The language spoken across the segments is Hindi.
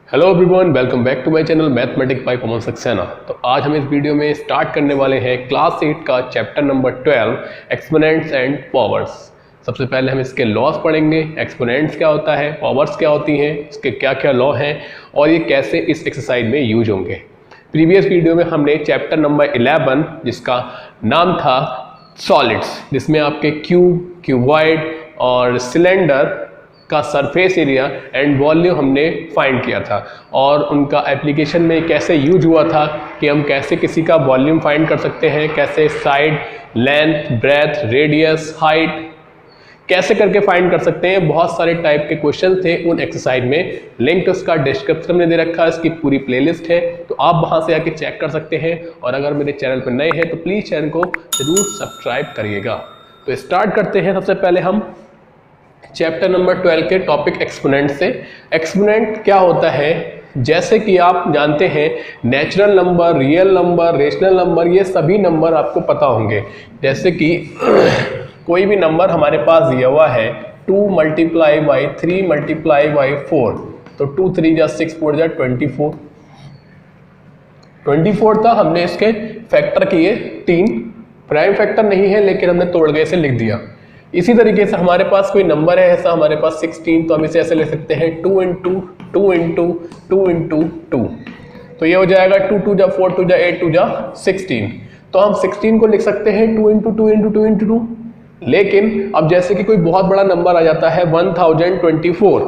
Hello everyone, welcome back to my channel mathematics by Pawan Saxena. तो आज हम इस वीडियो में स्टार्ट करने वाले हैं क्लास 8 का chapter number 12 exponents and powers. सबसे पहले हम इसके लॉस पढ़ेंगे, एक्सपोनेंट्स क्या होता है, पावर्स क्या होती हैं, इसके क्या क्या लॉ हैं और ये कैसे इस एक्सरसाइज में यूज होंगे। प्रीवियस वीडियो में हमने चैप्टर नंबर 11 जिसका नाम था सॉलिड्स, जिसमें आपके क्यूब, क्यूबॉइड और सिलेंडर का सरफेस एरिया एंड वॉल्यूम हमने फाइंड किया था और उनका एप्लीकेशन में कैसे यूज हुआ था कि हम कैसे किसी का वॉल्यूम फाइंड कर सकते हैं, कैसे side, length, breadth, radius, height कैसे करके फाइंड कर सकते हैं। बहुत सारे टाइप के क्वेश्चन थे उन एक्सरसाइज में। लिंक उसका डिस्क्रिप्शन में दे रखा है, इसकी पूरी प्लेलिस्ट है, तो आप वहां से आके चेक कर सकते हैं। और अगर मेरे चैनल पर नए हैं तो प्लीज़ चैनल को जरूर सब्सक्राइब करिएगा। तो स्टार्ट करते हैं। सबसे पहले हम चैप्टर नंबर 12 के टॉपिक एक्सपोनेंट से। एक्सपोनेंट क्या होता है, जैसे कि आप जानते हैं natural number, real number, rational number, ये सभी नंबर आपको पता होंगे। जैसे कि कोई भी नंबर हमारे पास दिया हुआ है 2 मल्टीप्लाई बाई 3 मल्टीप्लाई बाई 4, तो 2 3 जा 6 4 जा 24 था। हमने इसके फैक्टर किए 3, प्राइम फैक्टर नहीं है लेकिन हमने तोड़ के इसे लिख दिया। इसी तरीके से हमारे पास कोई नंबर है ऐसा, हमारे पास 16, तो हम इसे ऐसे लिख सकते हैं 2 इंटू 2 इंटू 2 इंटू 2, तो ये हो जाएगा 2 2 जा 4 2 जा 8 2 जा 16। तो हम 16 को लिख सकते हैं 2 इंटू 2 इंटू 2 इंटू 2। लेकिन अब जैसे कि कोई बहुत बड़ा नंबर आ जाता है 1024,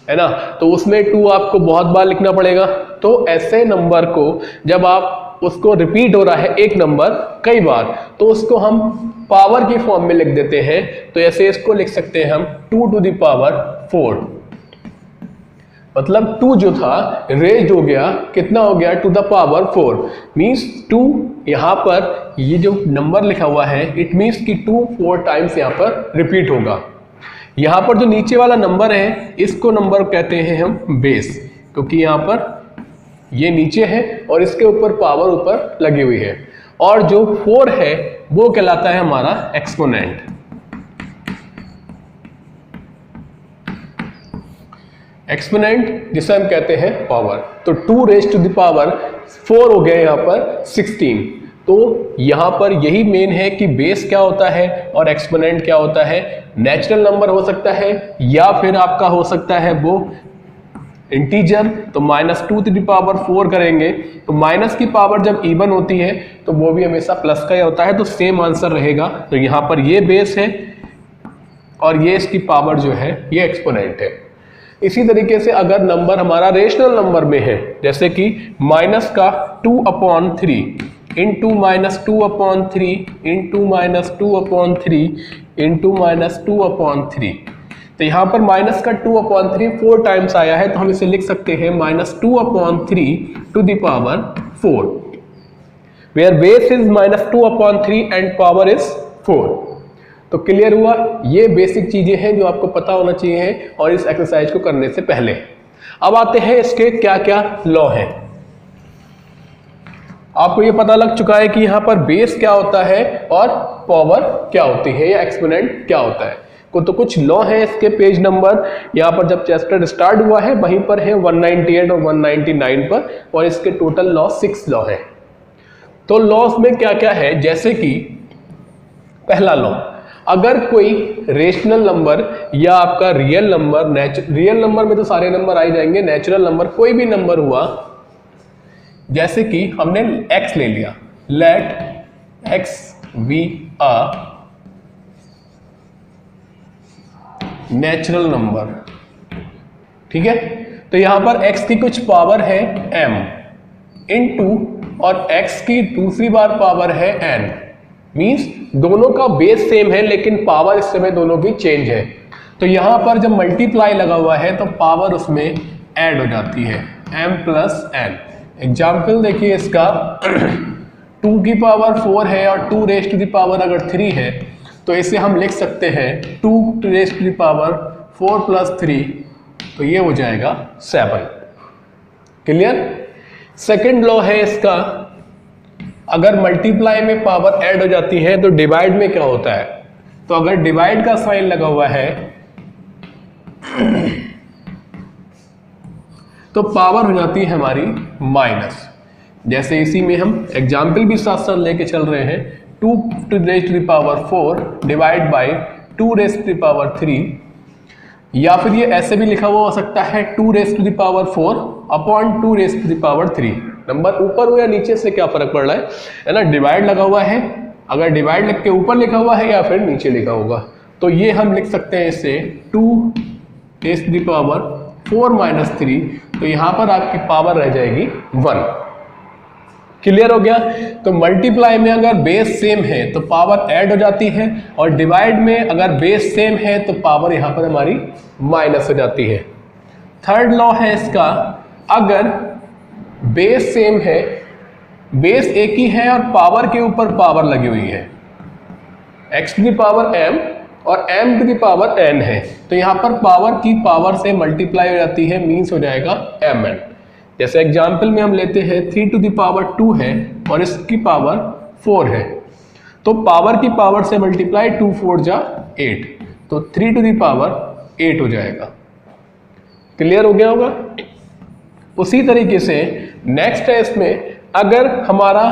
है ना, तो उसमें 2 आपको बहुत बार लिखना पड़ेगा। तो ऐसे नंबर को जब आप उसको रिपीट हो रहा है एक नंबर कई बार, तो उसको हम पावर की फॉर्म में लिख देते हैं। तो ऐसे इसको लिख सकते हैं हम 2 टू द पावर 4, मतलब 2 जो था रेज्ड हो गया, कितना हो गया, टू द पावर 4। मीन्स 2 यहाँ पर ये जो नंबर लिखा हुआ है इट मीन्स कि 2 4 टाइम्स यहाँ पर रिपीट होगा। यहाँ पर जो नीचे वाला नंबर है इसको नंबर कहते हैं हम बेस, क्योंकि यहाँ पर ये नीचे है और इसके ऊपर पावर ऊपर लगी हुई है। और जो 4 है वो कहलाता है हमारा एक्सपोनेंट। एक्सपोनेंट जिसे हम कहते हैं पावर। तो 2 रेज़ टू द पावर 4 हो गया यहाँ पर 16। तो यहाँ पर यही मेन है कि बेस क्या होता है और एक्सपोनेंट क्या होता है। नेचुरल नंबर हो सकता है या फिर आपका हो सकता है वो इंटीजर, तो -2 टू द पावर 4 करेंगे तो माइनस की पावर जब इवन होती है तो वो भी हमेशा प्लस का ही होता है, तो सेम आंसर रहेगा। तो यहाँ पर ये बेस है और ये इसकी पावर जो है ये एक्सपोनेंट है। इसी तरीके से अगर नंबर हमारा रेशनल नंबर में है, जैसे कि माइनस का 2/3 इंटू -2/3 इंटू -2/3 इंटू -2/3, तो यहाँ पर माइनस का 2/3 4 टाइम्स आया है, तो हम इसे लिख सकते हैं -2/3 to the power 4, where base is -2/3 and power is 4। तो क्लियर हुआ, ये बेसिक चीजें हैं जो आपको पता होना चाहिए और इस एक्सरसाइज को करने से पहले। अब आते हैं इसके क्या क्या लॉ हैं। आपको ये पता लग चुका है कि यहाँ पर बेस क्या होता है और पावर क्या होती है या एक्सपोनेंट क्या होता है। तो कुछ लॉ है इसके, पेज नंबर यहाँ पर जब चैप्टर स्टार्ट हुआ है वहीं पर है 198 और 199 पर, और इसके टोटल लॉ 6 लॉ है। तो लॉस में क्या क्या है, जैसे कि पहला लॉ, अगर कोई रेशनल नंबर या आपका रियल नंबर, रियल नंबर में तो सारे नंबर आ ही जाएंगे, नेचुरल नंबर कोई भी नंबर हुआ, जैसे कि हमने x ले लिया, let x be a natural number, ठीक है। तो यहां पर x की कुछ पावर है m इनटू और x की दूसरी बार पावर है n, मींस दोनों का बेस सेम है लेकिन पावर इस समय दोनों की चेंज है। तो यहां पर जब मल्टीप्लाई लगा हुआ है तो पावर उसमें ऐड हो जाती है, m प्लस n। एग्जाम्पल देखिए इसका 2 की पावर 4 है और 2 रेज़ टू द पावर अगर 3 है, तो इसे हम लिख सकते हैं 2 raise to the power 4 plus 3, तो ये हो जाएगा 7। क्लियर। सेकंड लॉ है इसका, अगर मल्टीप्लाई में पावर ऐड हो जाती है तो डिवाइड में क्या होता है। तो अगर डिवाइड का साइन लगा हुआ है तो पावर हो जाती है हमारी माइनस। जैसे इसी में हम एग्जाम्पल भी साथ साथ लेके चल रहे हैं, 2 raised to the power 4 divide by 2 raised to the power 3, या फिर ये ऐसे भी लिखा हुआ हो सकता है 2 raised to the power 4 upon 2 raised to the power 3। Number ऊपर हो या नीचे से क्या फर्क पड़ रहा है ना, डिवाइड लगा हुआ है, अगर डिवाइड लिख के ऊपर लिखा हुआ है या फिर नीचे लिखा होगा तो ये हम लिख सकते हैं इसे 2 raised to the power 4 minus 3, तो यहाँ पर आपकी पावर रह जाएगी 1। क्लियर हो गया। तो मल्टीप्लाई में अगर बेस सेम है तो पावर ऐड हो जाती है, और डिवाइड में अगर बेस सेम है तो पावर यहाँ पर हमारी माइनस हो जाती है। थर्ड लॉ है इसका, अगर बेस सेम है, बेस एक ही है और पावर के ऊपर पावर लगी हुई है, x to the power m और m to the power n है, तो यहाँ पर पावर की पावर से मल्टीप्लाई हो जाती है, मीन्स हो जाएगा mn। जैसे एग्जाम्पल में हम लेते हैं 3 टू द पावर 2 है और इसकी पावर 4 है, तो पावर की पावर से मल्टीप्लाई 2 4 जा 8, तो 3 टू द पावर 8 हो जाएगा। क्लियर हो गया होगा। उसी तरीके से नेक्स्ट है इसमें, अगर हमारा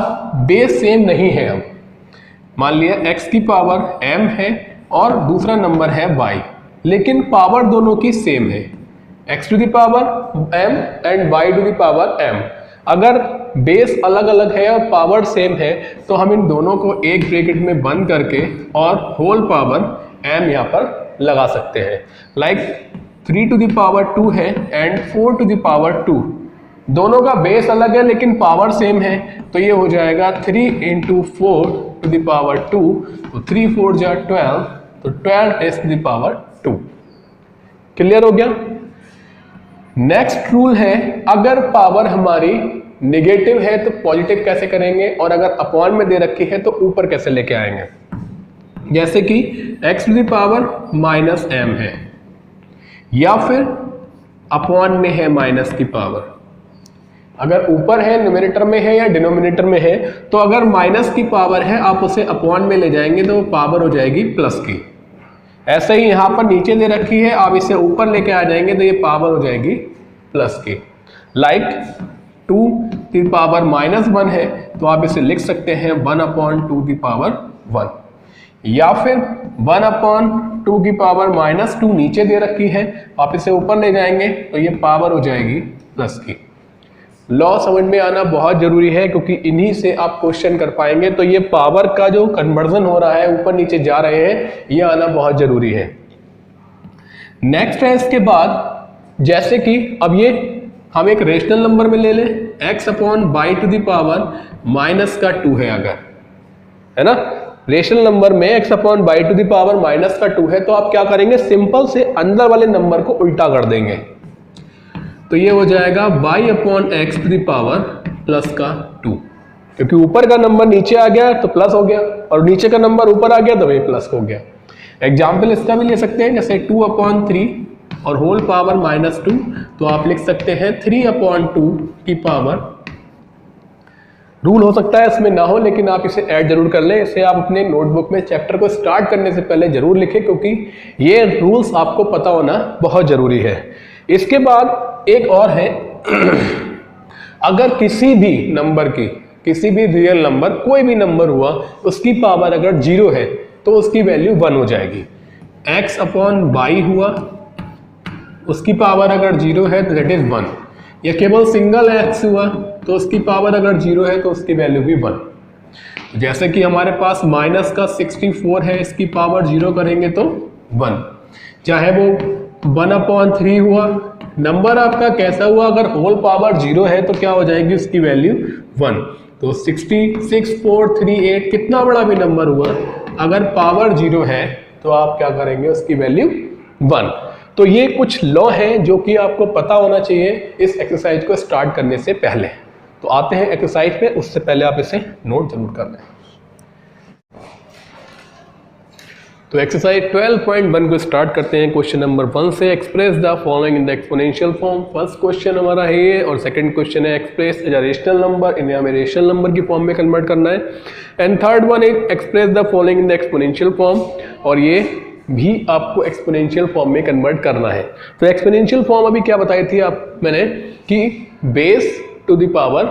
बेस सेम नहीं है, हम मान लिया x की पावर m है और दूसरा नंबर है y, लेकिन पावर दोनों की सेम है, x to the power m and y to the power m। अगर बेस अलग अलग है और पावर सेम है तो हम इन दोनों को एक ब्रैकेट में बंद करके और होल पावर m यहाँ पर लगा सकते हैं। लाइक 3 टू द पावर 2 है एंड 4 टू द पावर 2, दोनों का बेस अलग है लेकिन पावर सेम है, तो ये हो जाएगा 3 इंटू 4 टू द पावर 2, तो 3 4 जा 12, तो 12 is to the power 2। Clear हो गया। नेक्स्ट रूल है, अगर पावर हमारी नेगेटिव है तो पॉजिटिव कैसे करेंगे, और अगर अपॉन में दे रखी है तो ऊपर कैसे लेके आएंगे। जैसे कि x to the power minus m है, या फिर अपॉन में है माइनस की पावर। अगर ऊपर है, न्यूमरेटर में है या डिनोमिनेटर में है, तो अगर माइनस की पावर है आप उसे अपॉन में ले जाएंगे तो पावर हो जाएगी प्लस की। ऐसे ही यहाँ पर नीचे दे रखी है, आप इसे ऊपर लेके आ जाएंगे तो ये पावर हो जाएगी प्लस की। लाइक 2 की पावर माइनस 1 है तो आप इसे लिख सकते हैं 1 अपॉन 2 की पावर 1, या फिर 1 अपॉन 2 की पावर माइनस 2 नीचे दे रखी है, आप इसे ऊपर ले जाएंगे तो ये पावर हो जाएगी प्लस की। लॉ समझ में आना बहुत जरूरी है क्योंकि इन्हीं से आप क्वेश्चन कर पाएंगे। तो ये पावर का जो कन्वर्जन हो रहा है, ऊपर नीचे जा रहे हैं, ये आना बहुत जरूरी है। नेक्स्ट है इसके बाद, जैसे कि अब ये हम एक रेशनल नंबर में ले लें, x upon by two the power minus का 2 है, अगर है ना रेशनल नंबर में x upon by two the power minus का 2 है, तो आप क्या करेंगे, सिंपल से अंदर वाले नंबर को उल्टा कर देंगे, तो ये हो जाएगा y upon x to the power plus का 2, क्योंकि ऊपर का नंबर नीचे आ गया तो प्लस हो गया और नीचे का नंबर ऊपर आ गया तो ये प्लस हो गया। एग्जाम्पल इसका भी ले सकते हैं, जैसे 2 अपॉन 3 और होल पावर माइनस 2, तो आप लिख सकते हैं 3 अपॉन 2 की पावर। रूल हो सकता है इसमें ना हो, लेकिन आप इसे ऐड जरूर कर लें। इसे आप अपने नोटबुक में चैप्टर को स्टार्ट करने से पहले जरूर लिखें, क्योंकि ये रूल्स आपको पता होना बहुत जरूरी है। इसके बाद एक और है, अगर किसी भी नंबर की, किसी भी रियल नंबर, कोई भी नंबर हुआ, उसकी पावर अगर 0 है तो उसकी वैल्यू 1 हो जाएगी। x अपॉन वाई हुआ, उसकी पावर अगर 0 है तो दैट इज 1, या केवल सिंगल x हुआ तो उसकी पावर अगर 0 है तो उसकी वैल्यू भी 1। जैसे कि हमारे पास माइनस का 64 है, इसकी पावर 0 करेंगे तो 1, चाहे वो 1 अपॉन 3 हुआ, नंबर आपका कैसा हुआ, अगर होल पावर 0 है तो क्या हो जाएगी उसकी वैल्यू 1। तो 66438 कितना बड़ा भी नंबर हुआ, अगर पावर 0 है तो आप क्या करेंगे, उसकी वैल्यू 1। तो ये कुछ लॉ हैं जो कि आपको पता होना चाहिए इस एक्सरसाइज को स्टार्ट करने से पहले। तो आते हैं एक्सरसाइज पे, उससे पहले आप इसे नोट जरूर कर लें। तो एक्सरसाइज 12.1 को स्टार्ट करते हैं क्वेश्चन नंबर 1 से। Express the following in the exponential form. First question हमारा है ये, और सेकंड क्वेश्चन है express as a rational number, इन्हें हमें रेशनल नंबर की फॉर्म में कन्वर्ट करना है। And third one is express the following in the exponential form, और ये भी आपको एक्सपोनेंशियल फॉर्म में कन्वर्ट करना है। तो एक्सपोनेंशियल फॉर्म अभी क्या बताई थी मैंने कि बेस टू द पावर,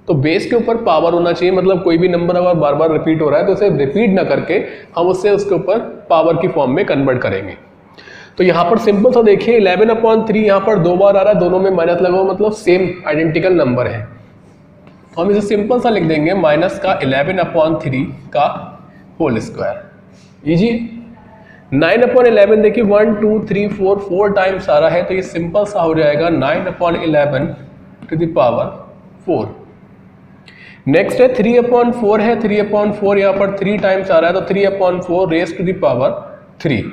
तो बेस के ऊपर पावर होना चाहिए, मतलब कोई भी नंबर अगर बार बार रिपीट हो रहा है तो उसे रिपीट ना करके हम उससे उसके ऊपर पावर की फॉर्म में कन्वर्ट करेंगे। तो यहाँ पर सिंपल सा देखिए 11/3 यहाँ पर 2 बार आ रहा है, दोनों में माइनस लगाओ मतलब सेम आइडेंटिकल नंबर है, तो हम इसे सिंपल सा लिख देंगे माइनस का 11/3 का होल स्क्वायर। इजी। 9/11 देखिए 1 2 3 4 टाइम्स आ रहा है, तो ये सिंपल सा हो जाएगा 9/11 टू द पावर 4। नेक्स्ट है 3/4 है, 3/4 यहाँ पर 3 टाइम्स आ रहा है, तो 3/4 raise to the power 3।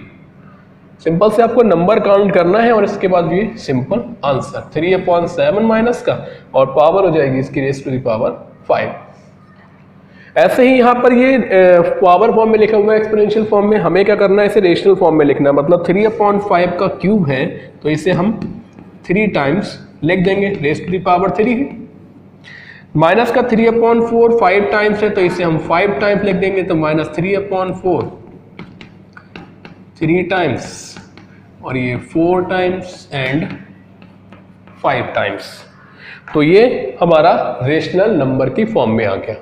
Simple से आपको नंबर काउंट करना है और इसके बाद ये सिंपल आंसर 3/7 माइनस का और पावर हो जाएगी इसकी रेज टू द पावर 5। ऐसे ही यहाँ पर ये पावर फॉर्म में लिखा हुआ है एक्सपोनेंशियल फॉर्म में, हमें क्या करना है इसे रेशनल फॉर्म में लिखना है, मतलब 3/5 का क्यूब है तो इसे हम 3 टाइम्स लिख देंगे, रेज टू द पावर 3 है। माइनस का 3/4 5 टाइम्स है तो इसे हम 5 टाइम्स लिख देंगे, तो माइनस 3/4 3 टाइम्स और ये 4 टाइम्स एंड 5 टाइम्स। तो ये हमारा रेशनल नंबर की फॉर्म में आ गया।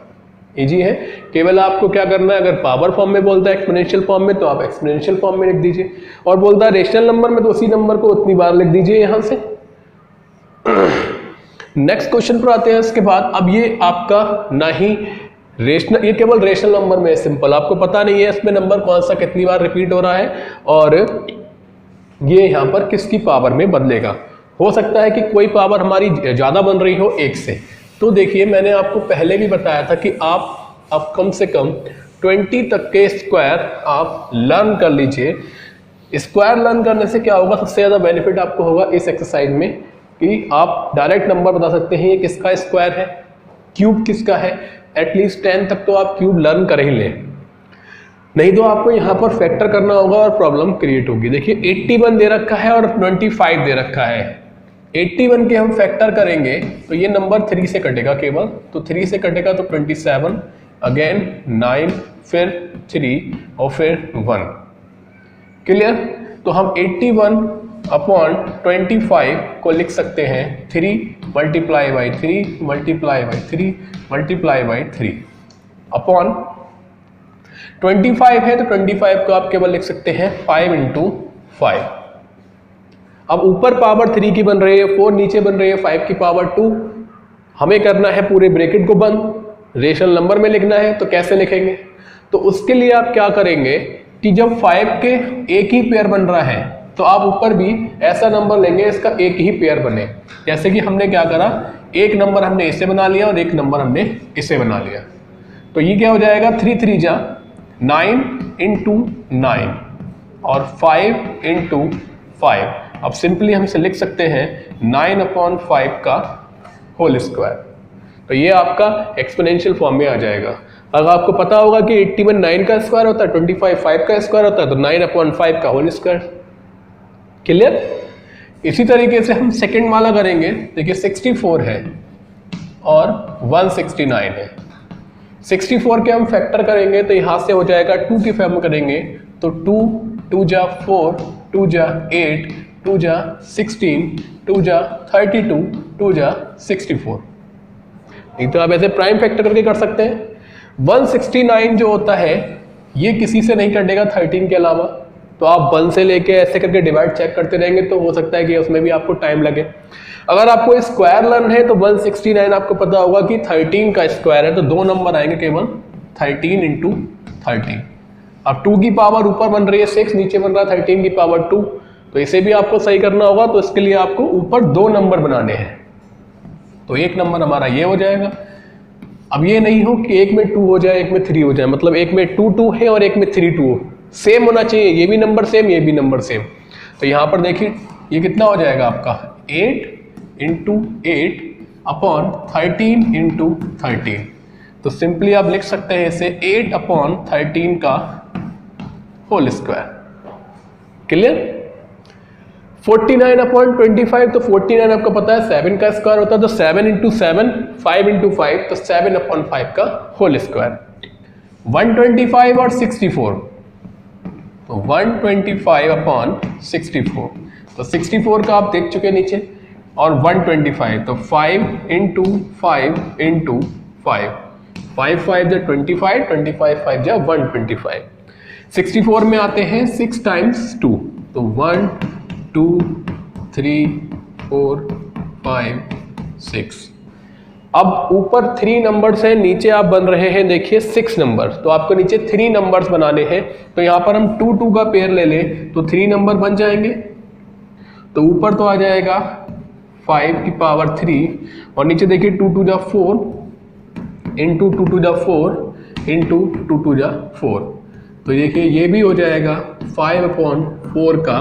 इजी है, केवल आपको क्या करना है, अगर पावर फॉर्म में बोलता है एक्सपोनेंशियल फॉर्म में तो आप एक्सपोनेंशियल फॉर्म में लिख दीजिए, और बोलता है रेशनल नंबर में तो उसी नंबर को उतनी बार लिख दीजिए यहां से। नेक्स्ट क्वेश्चन पर आते हैं इसके बाद। अब ये आपका ना ही रेशनल, ये केवल रेशनल नंबर में है, सिंपल, आपको पता नहीं है इसमें नंबर कौन सा कितनी बार रिपीट हो रहा है और ये यहाँ पर किसकी पावर में बदलेगा। हो सकता है कि कोई पावर हमारी ज़्यादा बन रही हो 1 से, तो देखिए मैंने आपको पहले भी बताया था कि आप कम से कम 20 तक के स्क्वायर आप लर्न कर लीजिए। स्क्वायर लर्न करने से क्या होगा, सबसे ज़्यादा बेनिफिट आपको होगा इस एक्सरसाइज में कि आप डायरेक्ट नंबर बता सकते हैं ये किसका स्क्वायर है, क्यूब किसका है। एटलीस्ट 10 तक तो आप क्यूब लर्न कर ही लें, नहीं तो आपको यहाँ पर फैक्टर करना होगा और प्रॉब्लम क्रिएट होगी। देखिए 81 दे रखा है और 25 दे रखा है, 81 के हम फैक्टर करेंगे तो ये नंबर 3 से कटेगा केवल, तो 3 से कटेगा तो 27, अगेन 9, फिर 3 और फिर 1। क्लियर। तो हम 81/25 को लिख सकते हैं 3 multiply by 3 multiply by 3 multiply by 3 upon 25 है, तो 25 को आप केवल लिख सकते हैं 5 × 5। अब ऊपर पावर 3 की बन रही है, 4 नीचे बन रही है 5 की पावर 2। हमें करना है पूरे ब्रैकेट को बंद, रेशनल नंबर में लिखना है, तो कैसे लिखेंगे। तो उसके लिए आप क्या करेंगे कि जब 5 के एक ही पेयर बन रहा है तो आप ऊपर भी ऐसा नंबर लेंगे इसका एक ही पेयर बने। जैसे कि हमने क्या करा, एक नंबर हमने इसे बना लिया और एक नंबर हमने इसे बना लिया, तो ये क्या हो जाएगा 3 3 जा 9 × 9 और 5 × 5। अब सिंपली हम इसे लिख सकते हैं 9/5 का होल स्क्वायर। तो ये आपका एक्सपोनेंशियल फॉर्म में आ जाएगा। अगर आपको पता होगा कि 81 9 का स्क्वायर होता है, 25 5 का स्क्वायर होता है, तो 9/5 का होल स्क्वायर। क्लियर। इसी तरीके से हम सेकंड वाला करेंगे। देखिए 64 है और 169 है, 64 के हम फैक्टर करेंगे तो यहाँ से हो जाएगा 2 की फॉर्म करेंगे तो 2 2 जा 4 2 जा 8 2 जा 16 2 जा 32 2 जा 64। नहीं तो आप ऐसे प्राइम फैक्टर करके कर सकते हैं। 169 जो होता है ये किसी से नहीं कटेगा 13 के अलावा, तो आप 1 से लेके ऐसे करके डिवाइड चेक करते रहेंगे तो हो सकता है कि उसमें भी आपको टाइम लगे। अगर आपको स्क्वायर लर्न है तो 169 आपको पता होगा कि 13 का स्क्वायर है, तो 2 नंबर आएंगे केवल 13 × 13। अब 2 की पावर ऊपर बन रही है 6, नीचे बन रहा है 13 की पावर 2, तो इसे भी आपको सही करना होगा। तो इसके लिए आपको ऊपर 2 नंबर बनाने हैं, तो एक नंबर हमारा ये हो जाएगा। अब ये नहीं हो कि एक में 2 हो जाए एक में 3 हो जाए, मतलब एक में 2 2 है और एक में 3 2 हो, सेम होना चाहिए, ये भी नंबर सेम ये भी नंबर सेम। तो यहाँ पर देखिए ये कितना हो जाएगा आपका 8 × 8 अपॉन 13 × 13। तो सिंपली आप लिख सकते हैं इसे 8/13 का होल स्क्वायर। क्लियर। 49/25, तो 49 आपको पता है 7 का स्क्वायर होता है, तो 7 × 7 5 × 5, तो 7/5 का होल स्क्वायर। 125 और 64, तो 125 अपॉन 64, तो 64 का आप देख चुके नीचे, और 125 तो 5 इंटू 5 इंटू 5, 5 5 जा 25, 25 5 जा 125। 64 में आते हैं 6 टाइम्स 2, तो 1 2 3 4 5 6। अब ऊपर 3 नंबर्स हैं, नीचे आप बन रहे हैं देखिए 6 नंबर, तो आपको नीचे 3 नंबर्स बनाने हैं। तो यहां पर हम 2 2 का पेयर ले लें तो 3 नंबर बन जाएंगे। तो ऊपर तो आ जाएगा 5 की पावर 3, और नीचे देखिए 2 2 जा 4 इंटू 2 2 जा 4 इंटू 2 2 जा 4। तो देखिए ये भी हो जाएगा 5 अपॉन 4 का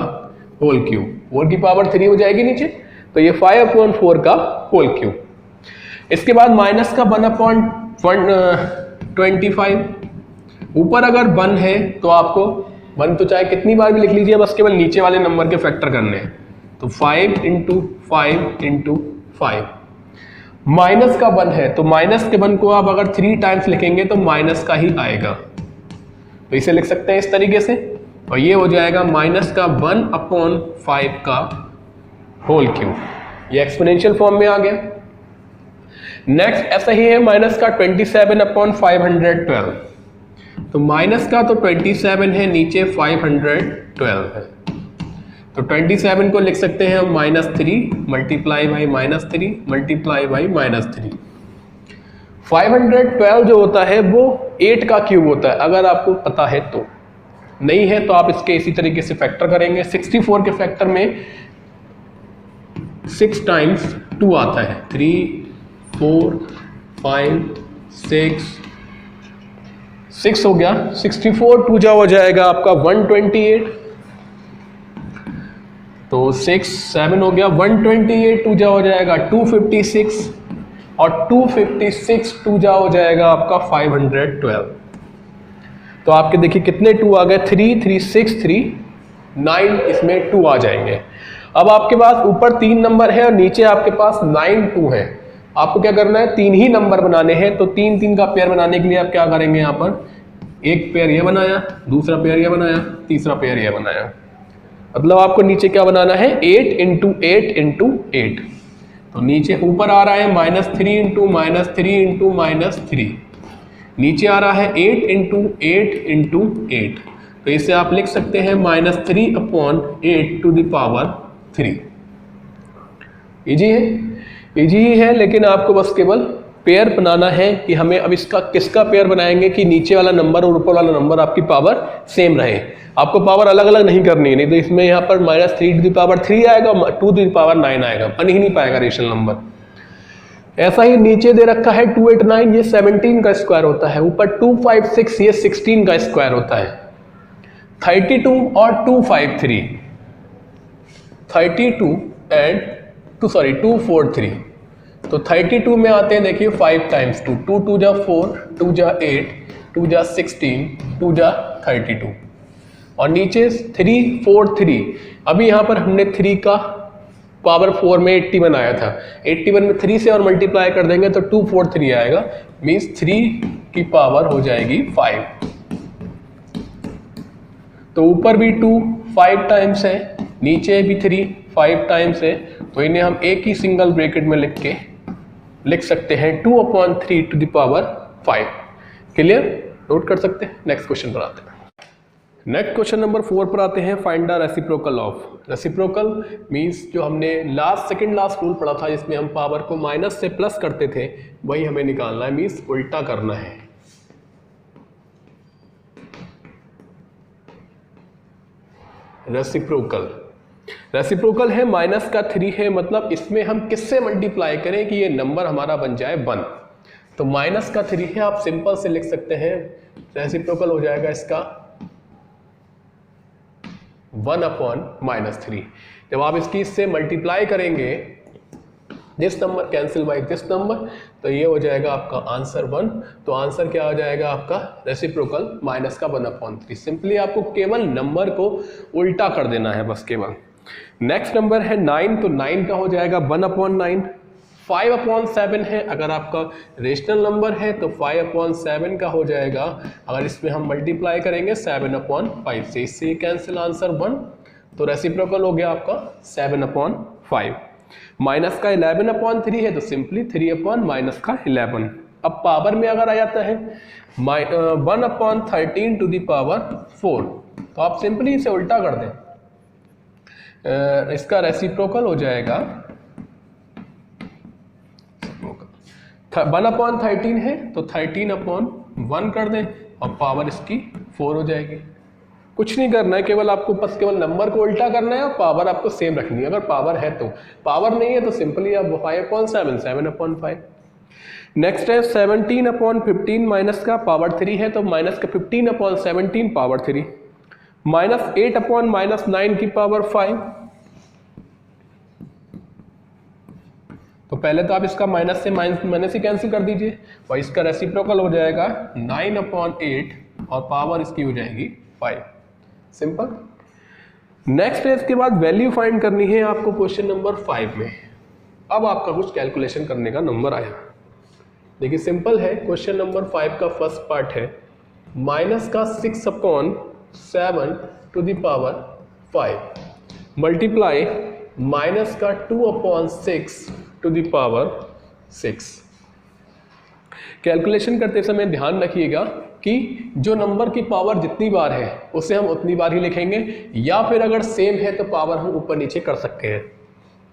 होल क्यूब, 4 की पावर 3 हो जाएगी नीचे, तो ये 5 अपॉन 4 का होल क्यूब। इसके बाद माइनस का 1 अपॉन 25, ऊपर अगर 1 है तो आपको 1 तो चाहे कितनी बार भी लिख लीजिए, बस केवल नीचे वाले नंबर के फैक्टर करने हैं। तो 5 इंटू 5 इंटू 5। माइनस का 1 है तो माइनस के 1 को आप अगर 3 टाइम्स लिखेंगे तो माइनस का ही आएगा, तो इसे लिख सकते हैं इस तरीके से, और ये हो जाएगा माइनस का 1 अपॉन 5 का होल क्यूब। ये एक्सपोनेंशियल फॉर्म में आ गया। नेक्स्ट ऐसा ही है माइनस का 27 अपॉन 512, तो माइनस का तो 27 है, नीचे 512 है, तो 27 को लिख सकते हैं हम -3 मल्टीप्लाई बाई -3 मल्टीप्लाई बाई -3। 512 जो होता है वो 8 का क्यूब होता है, अगर आपको पता है तो, नहीं है तो आप इसके इसी तरीके से फैक्टर करेंगे। 64 के फैक्टर में 6 टाइम्स 2 आता है, 3 4 5 6 हो गया। 64 2 जा हो जाएगा आपका 128, तो 6 7 हो गया, 128 2 जा हो जाएगा 256, और 256 2 जा हो जाएगा आपका 512। तो आपके देखिए कितने 2 आ गए, 3 3 6 3 9, इसमें 2 आ जाएंगे। अब आपके पास ऊपर 3 नंबर है और नीचे आपके पास 9 2 है। आपको क्या करना है, 3 ही नंबर बनाने हैं, तो 3 3 का पेयर बनाने के लिए आप क्या करेंगे, यहाँ पर एक पेयर ये बनाया, दूसरा पेयर ये बनाया, तीसरा पेयर ये बनाया, मतलब आपको नीचे क्या बनाना है, 8 इंटू 8 इंटू 8। तो नीचे ऊपर आ रहा है -3 इंटू -3 इंटू -3, नीचे आ रहा है 8 इंटू 8 इंटू 8, तो इसे आप लिख सकते हैं -3 upon 8 to the power 3। Easy है, इजी ही है, लेकिन आपको बस केवल पेयर बनाना है कि हमें अब इसका किसका पेयर बनाएंगे कि नीचे वाला नंबर और ऊपर वाला नंबर आपकी पावर सेम रहे। आपको पावर अलग अलग नहीं करनी है, नहीं तो इसमें यहाँ पर -3 टू द पावर 3 आएगा, 2 टू द पावर 9 आएगा, बन ही नहीं पाएगा रेशनल नंबर। ऐसा ही नीचे दे रखा है 289, ये 17 का स्क्वायर होता है, ऊपर 256 ये 16 का स्क्वायर होता है। 32 और 253, 32 एंड 243, तो 32 में आते हैं देखिए 5 टाइम्स 2, 2 2 जा 4 2 जा 8 2 जा 16 2 जा 32, और नीचे 3 4 3। अभी यहाँ पर हमने 3 का पावर 4 में 81 आया था, 81 में 3 से और मल्टीप्लाई कर देंगे तो 243 आएगा, मीन्स 3 की पावर हो जाएगी 5। तो ऊपर भी 2 5 टाइम्स है, नीचे भी 3 5 टाइम्स है, तो इन्हें हम एक ही सिंगल ब्रैकेट में लिख सकते हैं 2/3 to the power 5। Clear, note कर सकते हैं। नेक्स्ट क्वेश्चन पर आते हैं। नेक्स्ट क्वेश्चन नंबर 4 पर आते हैं, find the reciprocal of. Reciprocal means जो हमने सेकंड लास्ट रूल पढ़ा था जिसमें हम पावर को माइनस से प्लस करते थे, वही हमें निकालना है, मींस उल्टा करना है। रेसिप्रोकल, रेसिप्रोकल है माइनस का 3 है, मतलब इसमें हम किससे मल्टीप्लाई करें कि ये नंबर हमारा बन जाए 1। तो माइनस का 3 है, आप सिंपल से लिख सकते हैं, रेसिप्रोकल हो जाएगा इसका 1/-3। जब आप इसकी इससे मल्टीप्लाई करेंगे, this number cancel by this number, तो ये हो जाएगा आपका आंसर 1। तो आंसर क्या हो जाएगा आपका, रेसिप्रोकल माइनस का 1/3। सिंपली आपको केवल नंबर को उल्टा कर देना है बस केवल। नेक्स्ट नंबर है 9, तो 9 का हो जाएगा 1/9। 5/7 है, अगर आपका रेशनल नंबर है तो 5/7 का हो जाएगा। अगर इसमें हम मल्टीप्लाई करेंगे 7/5 से, इससे कैंसिल, आंसर 1, तो रेसिप्रोकल हो गया आपका 7/5। माइनस का 11/3 है तो सिंपली 3/11। अब पावर में अगर आ जाता है 1/13 टू द पावर 4, तो आप सिंपली इसे उल्टा कर दें, इसका रेसिप्रोकल हो जाएगा 1/13 है तो 13/1 कर दें और पावर इसकी 4 हो जाएगी। कुछ नहीं करना है, केवल आपको बस केवल नंबर को उल्टा करना है और पावर आपको सेम रखनी है। अगर पावर है तो, पावर नहीं है तो सिंपली आप 5/7 7/5। नेक्स्ट है 17/15 माइनस का पावर 3 है तो माइनस का 15/17 पावर 3, माइनस 8/-9 की पावर 5। तो पहले तो आप इसका माइनस से माइनस ही कैंसिल कर दीजिए और इसका रेसिप्रोकल हो जाएगा 9/8 और पावर इसकी हो जाएगी 5। सिंपल। नेक्स्ट है इसके बाद वैल्यू फाइंड करनी है आपको क्वेश्चन नंबर 5 में। अब आपका कुछ कैलकुलेशन करने का नंबर आया। देखिए सिंपल है, क्वेश्चन नंबर 5 का फर्स्ट पार्ट है माइनस का 6/7 to the power 5 multiply minus का 2/6 टू द पावर 6। कैलकुलेशन करते समय ध्यान रखिएगा कि जो नंबर की पावर जितनी बार है उसे हम उतनी बार ही लिखेंगे, या फिर अगर सेम है तो पावर हम ऊपर नीचे कर सकते हैं।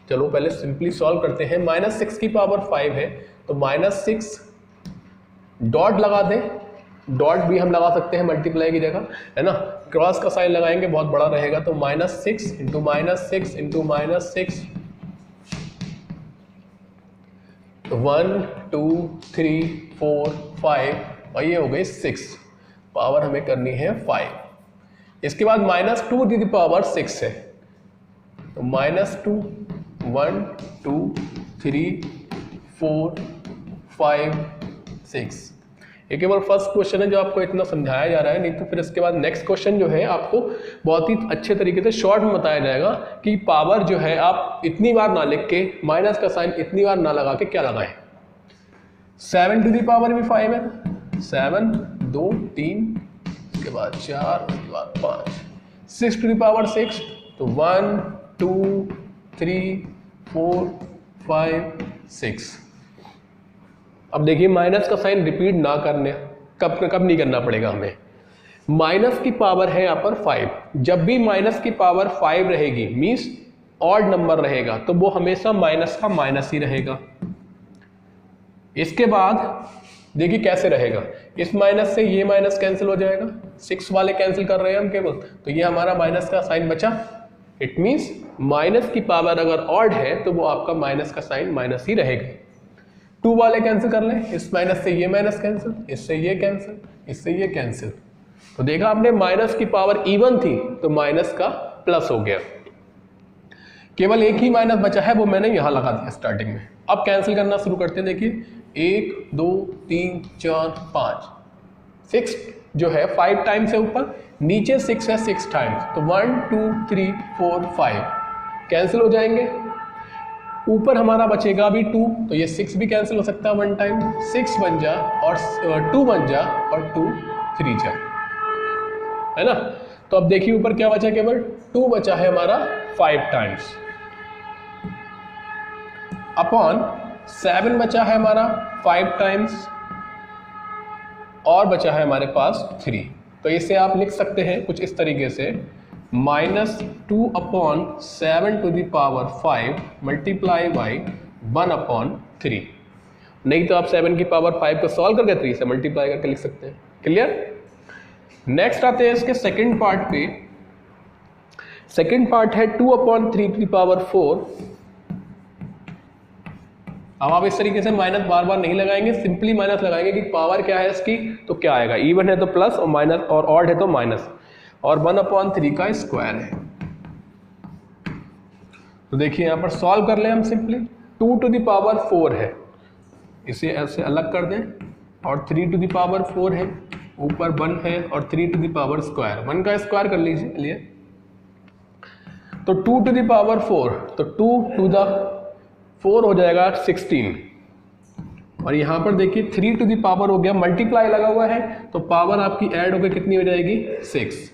चलो पहले सिंपली सॉल्व करते हैं। -6 की पावर 5 है तो -6 डॉट लगा दें, डॉट भी हम लगा सकते हैं मल्टीप्लाई की जगह, है ना। क्रॉस का साइन लगाएंगे बहुत बड़ा रहेगा, तो -6 इंटू -6 इंटू -6, तो 1 2 3 4 5 और ये हो गई 6, पावर हमें करनी है 5। इसके बाद -2 टू द पावर 6 है तो -2 1 2 3 4 5 6। ये केवल फर्स्ट क्वेश्चन है जो आपको इतना समझाया जा रहा है, नहीं तो फिर इसके बाद नेक्स्ट क्वेश्चन जो है आपको बहुत ही अच्छे तरीके से शॉर्ट में बताया जाएगा कि पावर जो है आप इतनी बार ना लिख के, माइनस का साइन इतनी बार ना लगा के क्या लगाएं। 7 टू द पावर भी 5 है, 7 2 3, उसके बाद 4, उसके बाद 5, 6 टू द पावर 6, तो 1 2 3 4 5 6। अब देखिए माइनस का साइन रिपीट ना करने, कब नहीं करना पड़ेगा हमें। माइनस की पावर है यहाँ पर 5, जब भी माइनस की पावर 5 रहेगी मीन्स ऑड नंबर रहेगा तो वो हमेशा माइनस का माइनस ही रहेगा। इसके बाद देखिए कैसे रहेगा, इस माइनस से ये माइनस कैंसिल हो जाएगा, 6 वाले कैंसिल कर रहे हैं हम केवल, तो ये हमारा माइनस का साइन बचा। इट मीन्स माइनस की पावर अगर ऑड है तो वो आपका माइनस का साइन माइनस ही रहेगा। 2 वाले कैंसिल कर लें, इस माइनस से ये माइनस कैंसिल, इससे ये कैंसिल, इससे ये कैंसिल, तो देखा आपने माइनस की पावर इवन थी तो माइनस का प्लस हो गया। केवल एक ही माइनस बचा है, वो मैंने यहां लगा दिया स्टार्टिंग में। अब कैंसिल करना शुरू करते हैं। देखिए 1 2 3 4 5, 6 जो है 5 टाइम्स है ऊपर, नीचे 6 है 6 टाइम्स, तो 1 2 3 4 5 कैंसिल हो जाएंगे। ऊपर हमारा बचेगा अभी 2, तो ये 6 भी कैंसिल हो सकता है 1 टाइम, 6 बन जा और 2 बन जा और 2 3 जा, है ना। तो अब देखिए ऊपर क्या बचा, केवल 2 बचा है हमारा 5 टाइम्स, अपॉन 7 बचा है हमारा 5 टाइम्स, और बचा है हमारे पास 3। तो इसे आप लिख सकते हैं कुछ इस तरीके से, -2/7 to the power 5 multiply by 1/3। नहीं तो आप 7 की पावर 5 को सॉल्व करके 3 से मल्टीप्लाई करके लिख सकते हैं। क्लियर। नेक्स्ट आते हैं इसके सेकंड पार्ट पे। सेकंड पार्ट है 2/3 टू द पावर 4। अब आप इस तरीके से माइनस बार बार नहीं लगाएंगे, सिंपली माइनस लगाएंगे कि पावर क्या है इसकी, तो क्या आएगा, इवन है तो प्लस और माइनस, और ऑड है तो माइनस, और 1/3 का स्क्वायर है। तो देखिए यहां पर सॉल्व कर ले हम सिंपली। 2 टू द पावर 4 है, इसे ऐसे अलग कर दें, और 3 टू द पावर 4 है, ऊपर 1 है और 3 टू द पावर स्क्वायर, 1 का स्क्वायर कर लीजिए। तो 2 टू द पावर 4, तो 2 टू द 4 हो जाएगा 16, और यहाँ पर देखिए 3 टू द पावर हो गया, मल्टीप्लाई लगा हुआ है तो पावर आपकी ऐड होकर कितनी हो जाएगी 6,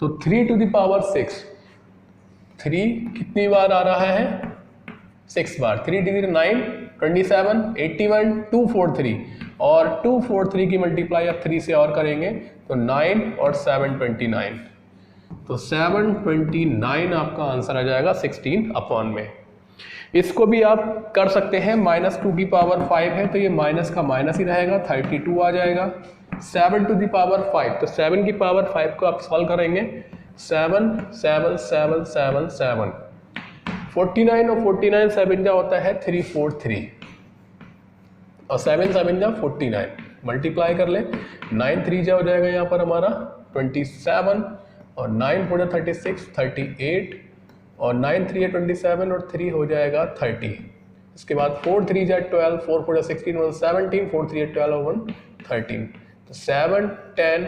तो 3 टू द पावर 6, 3 कितनी बार आ रहा है 6 बार, 3 डिग्री 9, 27, 81, 243, और 243 की मल्टीप्लाई आप 3 से और करेंगे तो 9 और 7 29, तो 729 आपका आंसर आ जाएगा 16 अपॉन में। इसको भी आप कर सकते हैं, -2 की पावर 5 है तो ये माइनस का माइनस ही रहेगा, 32 आ जाएगा। 7 टू द पावर 5, तो 7 की पावर 5 को आप सॉल्व करेंगे, 7 7 7 7 7, 49 और 49 7 जा होता है 343, और 7 7 जा 49, मल्टीप्लाई कर ले, 9 3 जा हो जाएगा यहाँ पर हमारा 27, और 9 4 36 38, और 9 3 है 27, और 3 हो जाएगा 30। इसके बाद 4 3 जा 12, 4 4 16 1 17, 4 3 12 1 13, तो 7 10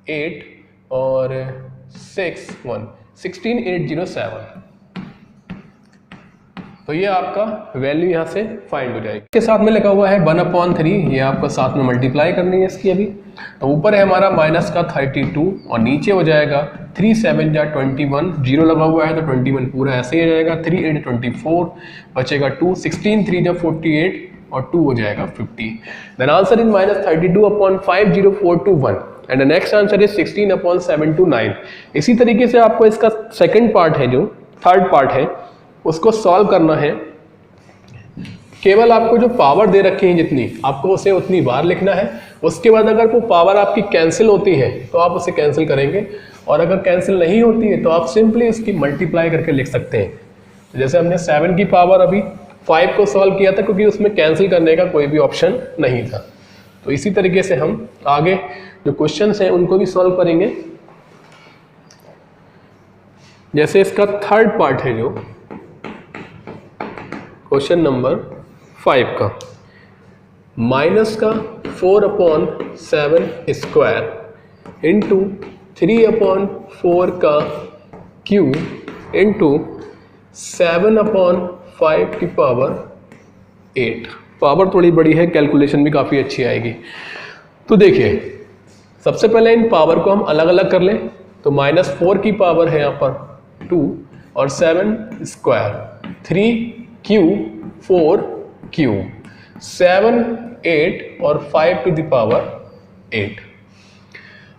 8 और 6 1 16 807, तो ये आपका वैल्यू यहाँ से फाइंड हो जाएगी। इसके साथ में लिखा हुआ है 1/3, ये आपको साथ में मल्टीप्लाई करनी है इसकी अभी, तो ऊपर है हमारा माइनस का 32 और नीचे हो जाएगा 3 7 जा 21, जीरो लगा हुआ है तो 21 पूरा ऐसे ही जाएगा, 3 8 24, बचेगा 2, 16 3 जा 48 और 2 हो जाएगा 50। Then answer is -32/5042 and the next answer is 16/729। इसी तरीके से आपको इसका सेकंड पार्ट है, जो थर्ड पार्ट है, उसको सॉल्व करना है। केवल आपको जो पावर दे रखी है जितनी, आपको उसे उतनी बार लिखना है। उसके बाद अगर वो पावर आपकी कैंसिल होती है तो आप उसे कैंसिल करेंगे, और अगर कैंसिल नहीं होती है तो आप सिंपली इसकी मल्टीप्लाई करके लिख सकते हैं। जैसे हमने 7 की पावर अभी 5 को सॉल्व किया था, क्योंकि उसमें कैंसिल करने का कोई भी ऑप्शन नहीं था। तो इसी तरीके से हम आगे जो क्वेश्चंस हैं उनको भी सॉल्व करेंगे। जैसे इसका थर्ड पार्ट है, जो क्वेश्चन नंबर 5 का, माइनस का 4/7 स्क्वायर इंटू 3/4 का क्यूब इंटू 7/5 की पावर 8। पावर थोड़ी बड़ी है, कैलकुलेशन भी काफ़ी अच्छी आएगी। तो देखिए, सबसे पहले इन पावर को हम अलग अलग कर लें, तो -4 की पावर है यहाँ पर 2 और 7 स्क्वायर, 3 क्यूब 4 क्यूब, 7 8 और 5 टू द पावर 8।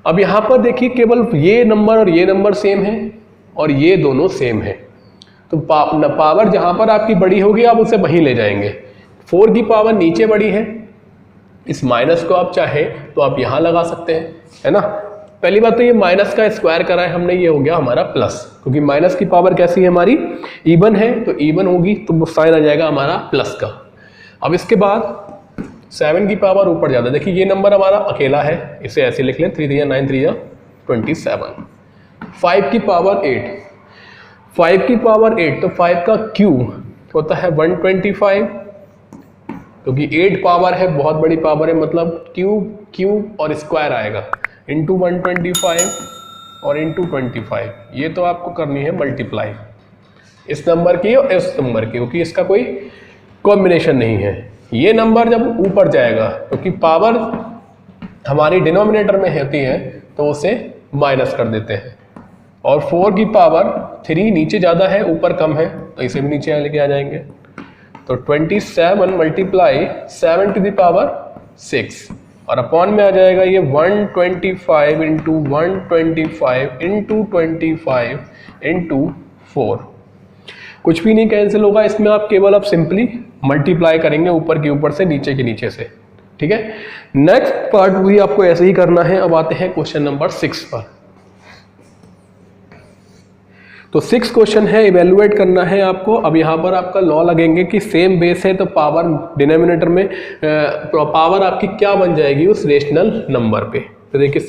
अब यहाँ पर देखिए केवल ये नंबर और ये नंबर सेम है और ये दोनों सेम है, तो पावर जहाँ पर आपकी बड़ी होगी आप उसे वहीं ले जाएंगे। 4 की पावर नीचे बड़ी है, इस माइनस को आप चाहे तो आप यहाँ लगा सकते हैं, है ना। पहली बात तो ये माइनस का स्क्वायर करा है हमने, ये हो गया हमारा प्लस, क्योंकि माइनस की पावर कैसी है हमारी, इवन है, तो इवन होगी तो साइन आ जाएगा हमारा प्लस का। अब इसके बाद 7 की पावर ऊपर ज़्यादा, देखिए ये नंबर हमारा अकेला है, इसे ऐसे लिख लें, 3 3 9 3 27। 5 की पावर 8, 5 की पावर 8, तो 5 का क्यूब होता है 125, क्योंकि 8 पावर है, बहुत बड़ी पावर है, मतलब क्यूब क्यूब और स्क्वायर आएगा, इंटू 125 और इंटू 25। ये तो आपको करनी है मल्टीप्लाई इस नंबर की और इस नंबर की, क्योंकि इसका कोई कॉम्बिनेशन नहीं है। ये नंबर जब ऊपर जाएगा, क्योंकि पावर हमारी डिनोमिनेटर में होती है, तो उसे माइनस कर देते हैं। और 4 की पावर 3 नीचे ज़्यादा है, ऊपर कम है, तो इसे भी नीचे लेके आ जाएंगे। तो 27 मल्टीप्लाई 7 टू द पावर 6, और अपॉन में आ जाएगा ये 125 इंटू 125 इंटू 25 इंटू 4। कुछ भी नहीं कैंसिल होगा इसमें, आप केवल आप सिंपली मल्टीप्लाई करेंगे ऊपर के ऊपर से, नीचे के नीचे से, ठीक है। नेक्स्ट पार्ट भी आपको ऐसे ही करना है। अब आते हैं क्वेश्चन नंबर 6 पर। तो 6 क्वेश्चन है, इवेलुएट करना है आपको। अब यहाँ पर आपका लॉ लगेंगे कि सेम बेस है तो पावर डिनोमिनेटर में पावर आपकी क्या बन जाएगी उस रेशनल नंबर पे। तो देखिए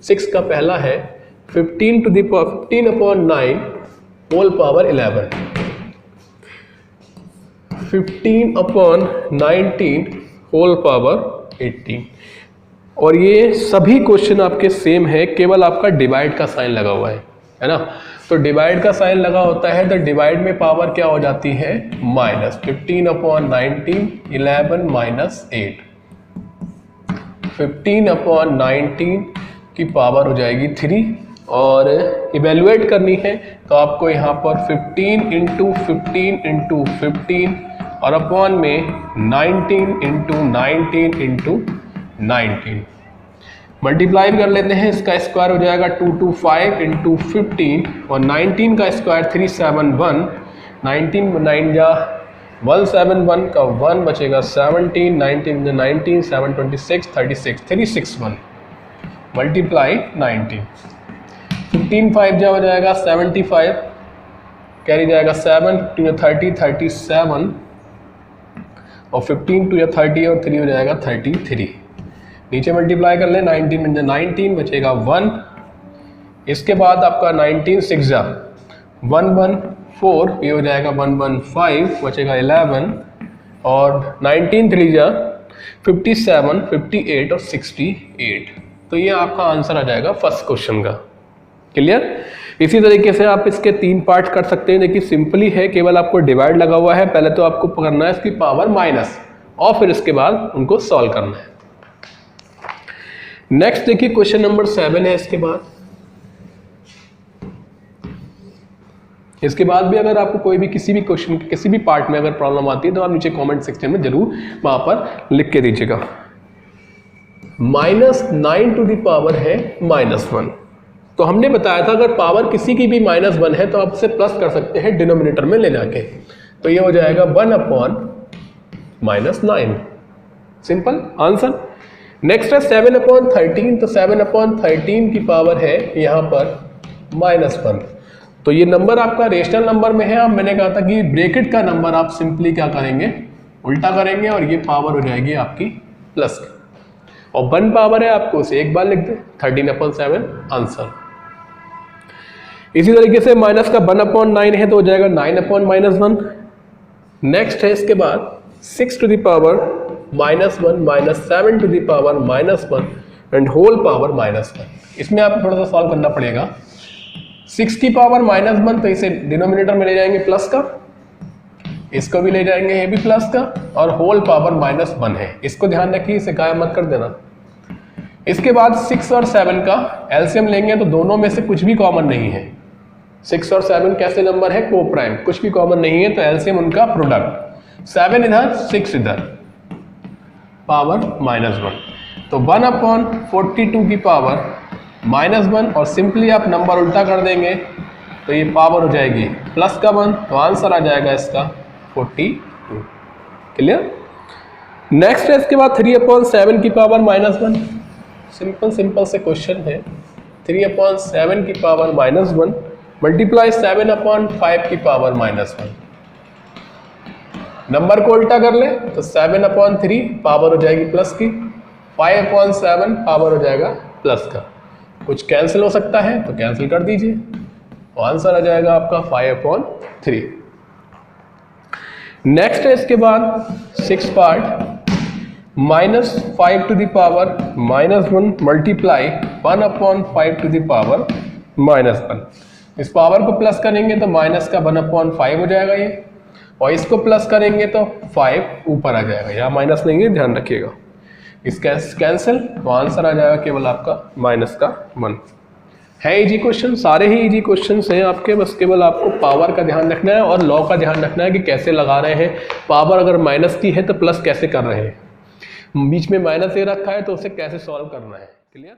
6 का पहला है 15 to the power 15/9 whole power 11, 15/19 whole power 18। और ये सभी क्वेश्चन आपके सेम है, केवल आपका डिवाइड का साइन लगा हुआ है। है ना। तो डिवाइड का साइन लगा होता है तो डिवाइड में पावर क्या हो जाती है माइनस 15/19 11 माइनस 8 15/19 की पावर हो जाएगी 3 और इवेल्युएट करनी है तो आपको यहाँ पर 15 इंटू 15 इंटू 15 और अपॉन में 19 इंटू 19 इंटू 19 मल्टीप्लाई कर लेते हैं। इसका स्क्वायर हो जाएगा 225 इंटू 15 और 19 का स्क्वायर 371 19 9 जा 171 का 1 बचेगा 17 19 19 726 36 361 मल्टीप्लाई 19 15 5 जा हो जाएगा 75 कैरी जाएगा 7 2 30 37 और 15 2 30 और 3 हो जाएगा 33 नीचे मल्टीप्लाई कर ले 19 में 19 बचेगा 1 इसके बाद आपका 19 6 जा 114 ये हो जाएगा 115 बचेगा 11 और 19 3 जा 57 58 और 68 तो ये आपका आंसर आ जाएगा फर्स्ट क्वेश्चन का। क्लियर। इसी तरीके से आप इसके 3 पार्ट कर सकते हैं। देखिए सिंपली है, केवल आपको डिवाइड लगा हुआ है, पहले तो आपको करना है इसकी पावर माइनस और फिर इसके बाद उनको सॉल्व करना है। नेक्स्ट देखिए क्वेश्चन नंबर 7 है। इसके बाद भी अगर आपको कोई भी किसी भी क्वेश्चन किसी भी पार्ट में अगर प्रॉब्लम आती है तो आप नीचे कमेंट सेक्शन में जरूर वहां पर लिख के दीजिएगा। -9 टू द पावर है -1 तो हमने बताया था अगर पावर किसी की भी -1 है तो आप उसे प्लस कर सकते हैं डिनोमिनेटर में ले जाके, तो ये हो जाएगा 1/-9 सिंपल आंसर। नेक्स्ट है 7/13 तो 7/13 की पावर है यहाँ पर -1 तो ये नंबर आपका रेशनल नंबर में है। अब मैंने कहा था कि ब्रैकेट का नंबर आप सिंपली क्या करेंगे उल्टा करेंगे और ये पावर हो जाएगी आपकी प्लस और 1 पावर है आपको उसे एक बार लिख दे 13/7 आंसर। इसी तरीके से माइनस का 1/9 है तो हो जाएगा 9/-1। नेक्स्ट है इसके बाद 6 to the power -1 -7 to the power -1 and whole power -1। इसमें आपको थोड़ा सा सॉल्व करना पड़ेगा। 6 की पावर -1 तो इसे डिनोमिनेटर में ले जाएंगे प्लस का, इसको भी ले जाएंगे ये भी प्लस का और होल पावर -1 है, इसको ध्यान रखिए, इसे गायब मत कर देना। इसके बाद 6 और 7 का एलसीएम लेंगे तो दोनों में से कुछ भी कॉमन नहीं है। 6 और 7 कैसे नंबर है को प्राइम, कुछ भी कॉमन नहीं है तो एलसीएम उनका प्रोडक्ट 7 इधर 6 इधर पावर -1 तो 1/42 की पावर -1 और सिंपली आप नंबर उल्टा कर देंगे तो ये पावर हो जाएगी प्लस का 1 तो आंसर आ जाएगा इसका 42। क्लियर। नेक्स्ट है इसके बाद 3/7 की पावर -1 सिंपल से क्वेश्चन है। 3/7 की पावर -1 मल्टीप्लाई 7/5 की पावर -1 नंबर को उल्टा कर ले तो 7/3 पावर हो जाएगी प्लस की 5/7 पावर हो जाएगा प्लस का, कुछ कैंसिल हो सकता है तो कैंसिल कर दीजिए तो आंसर आ जाएगा आपका 5/3। नेक्स्ट है इसके बाद 6 part -5 to the power -1 multiply 1/5 to the power -1। इस पावर को प्लस करेंगे तो माइनस का 1/5 हो जाएगा ये और इसको प्लस करेंगे तो 5 ऊपर आ जाएगा, यहाँ माइनस नहीं है ध्यान रखिएगा। इसका कैंसिल तो आंसर आ जाएगा केवल आपका -1 है। इजी क्वेश्चन, सारे ही इजी क्वेश्चन हैं आपके, बस केवल आपको पावर का ध्यान रखना है और लॉ का ध्यान रखना है कि कैसे लगा रहे हैं। पावर अगर माइनस की है तो प्लस कैसे कर रहे हैं, बीच में माइनस ए रखा है तो उसे कैसे सॉल्व करना है। क्लियर।